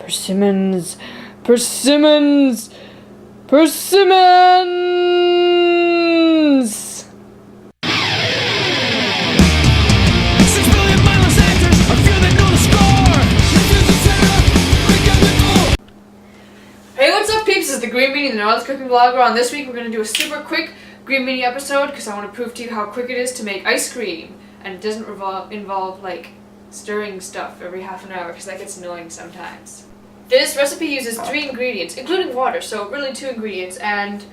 Persimmons! Persimmons! Persimmons! Hey, what's up, peeps? This is the Green Beanie, the Knowledge Cooking Vlogger. On this week, we're going to do a super quick Green Beanie episode because I want to prove to you how quick it is to make ice cream. And it doesn't involve like stirring stuff every half an hour because that gets annoying sometimes. This recipe uses 3 ingredients, including water, so really 2 ingredients. And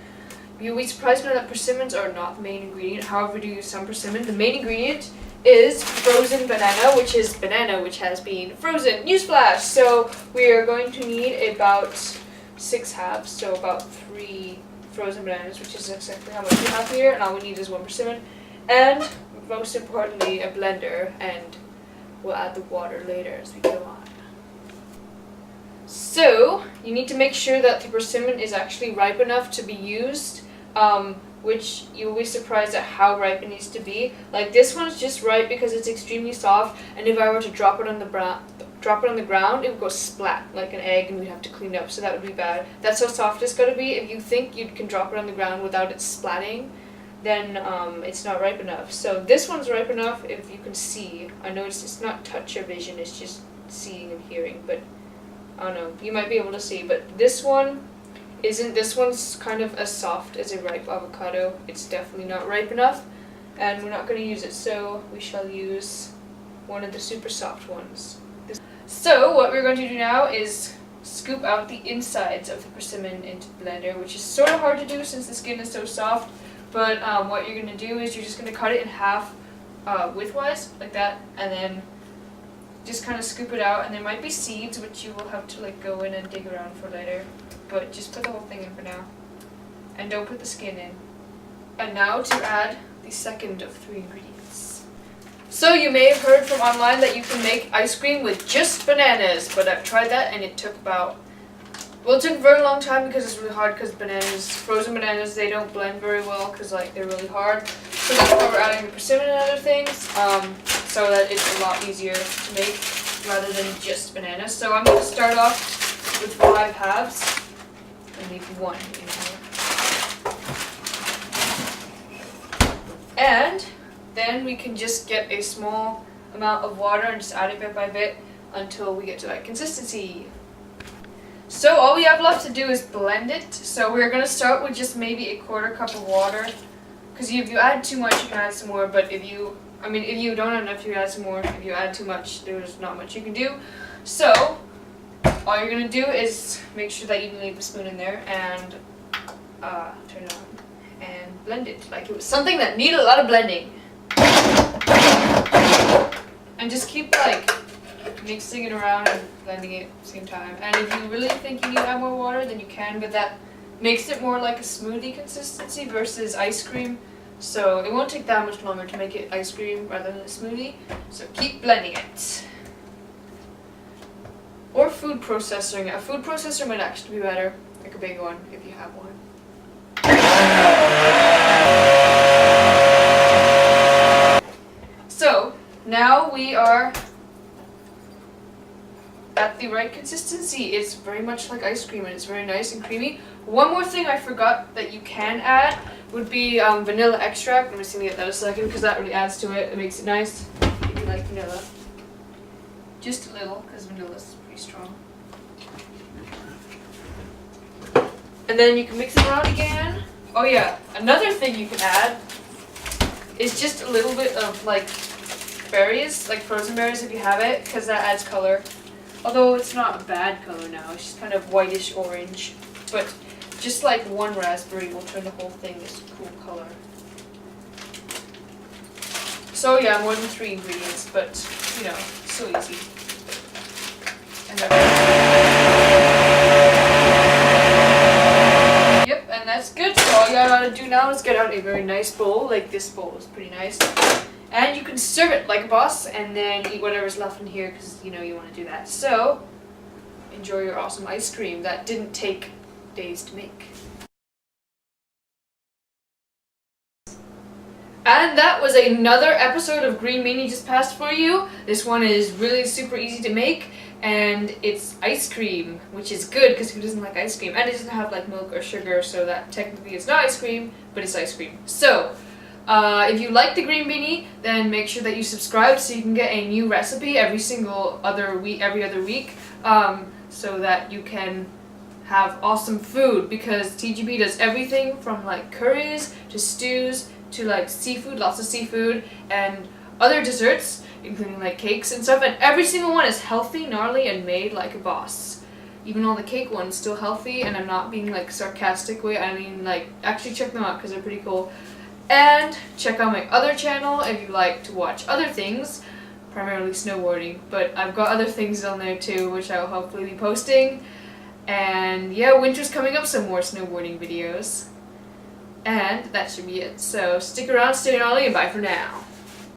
you'll be surprised to know that persimmons are not the main ingredient. However, we do use some persimmon. The main ingredient is frozen banana, which is banana which has been frozen. Newsflash! So we are going to need about 6 halves, so about 3 frozen bananas, which is exactly how much we have here, and all we need is 1 persimmon, and most importantly, a blender, and we'll add the water later as we go on. So, you need to make sure that the persimmon is actually ripe enough to be used, which you'll be surprised at how ripe it needs to be. Like, this one's just ripe because it's extremely soft, and if I were to drop it on the ground, it would go splat like an egg and we'd have to clean it up, so that would be bad. That's how soft it's gotta be. If you think you can drop it on the ground without it splatting, then it's not ripe enough. So this one's ripe enough if you can see. I know it's not touch or vision, it's just seeing and hearing, but I don't know, you might be able to see, but this one isn't. This one's kind of as soft as a ripe avocado. It's definitely not ripe enough, and we're not going to use it, so we shall use one of the super soft ones. So what we're going to do now is scoop out the insides of the persimmon into the blender, which is sort of hard to do since the skin is so soft, but what you're going to do is you're just going to cut it in half widthwise, like that, and then just kind of scoop it out, and there might be seeds which you will have to like go in and dig around for later, but just put the whole thing in for now, and don't put the skin in. And now to add the second of 3 ingredients. So you may have heard from online that you can make ice cream with just bananas, but I've tried that and it took it took a very long time because it's really hard, because frozen bananas, they don't blend very well because like they're really hard. So that's why we're adding the persimmon and other things, so that it's a lot easier to make rather than just bananas. So I'm going to start off with 5 halves and leave 1 in here. And then we can just get a small amount of water and just add it bit by bit until we get to that consistency. So all we have left to do is blend it. So we're going to start with just maybe a 1/4 cup of water, because if you add too much you can add some more, but if you don't have enough you can add some more. If you add too much, there's not much you can do. So all you're going to do is make sure that you leave the spoon in there and turn it on and blend it like it was something that needed a lot of blending. And just keep like mixing it around and blending it at the same time. And if you really think you need to add more water, then you can, but that makes it more like a smoothie consistency versus ice cream. So it won't take that much longer to make it ice cream rather than a smoothie. So keep blending it. Or food processing. A food processor might actually be better, like a big one if you have one. So now we are at the right consistency. It's very much like ice cream and it's very nice and creamy. One more thing I forgot that you can add would be vanilla extract. I'm just going to get that a second because that really adds to it. It makes it nice if you like vanilla. Just a little, because vanilla is pretty strong. And then you can mix it around again. Oh yeah, another thing you can add is just a little bit of like berries, like frozen berries if you have it, because that adds color. Although it's not a bad color now, it's just kind of whitish orange. But just like 1 raspberry will turn the whole thing this cool color. So yeah, more than 3 ingredients, but you know, so easy. And yep, and that's good. So all you gotta do now is get out a very nice bowl. Like this bowl is pretty nice. And you can serve it like a boss and then eat whatever's left in here because you know you want to do that. So enjoy your awesome ice cream that didn't take days to make. And that was another episode of Green Beanie just passed for you. This one is really super easy to make. and it's ice cream, which is good because who doesn't like ice cream? And it doesn't have like milk or sugar, so that technically is not ice cream, but it's ice cream. So, if you like the green beanie, then make sure that you subscribe so you can get a new recipe every other week, so that you can have awesome food, because TGB does everything from like curries to stews to like seafood, lots of seafood, and other desserts, including like cakes and stuff, and every single one is healthy, gnarly, and made like a boss. Even all the cake ones still healthy, and I'm not being like sarcastic way, I mean like actually check them out because they're pretty cool. And check out my other channel if you like to watch other things, primarily snowboarding, but I've got other things on there too which I will hopefully be posting. And yeah, winter's coming up, some more snowboarding videos. And that should be it. So stick around, stay gnarly, and bye for now.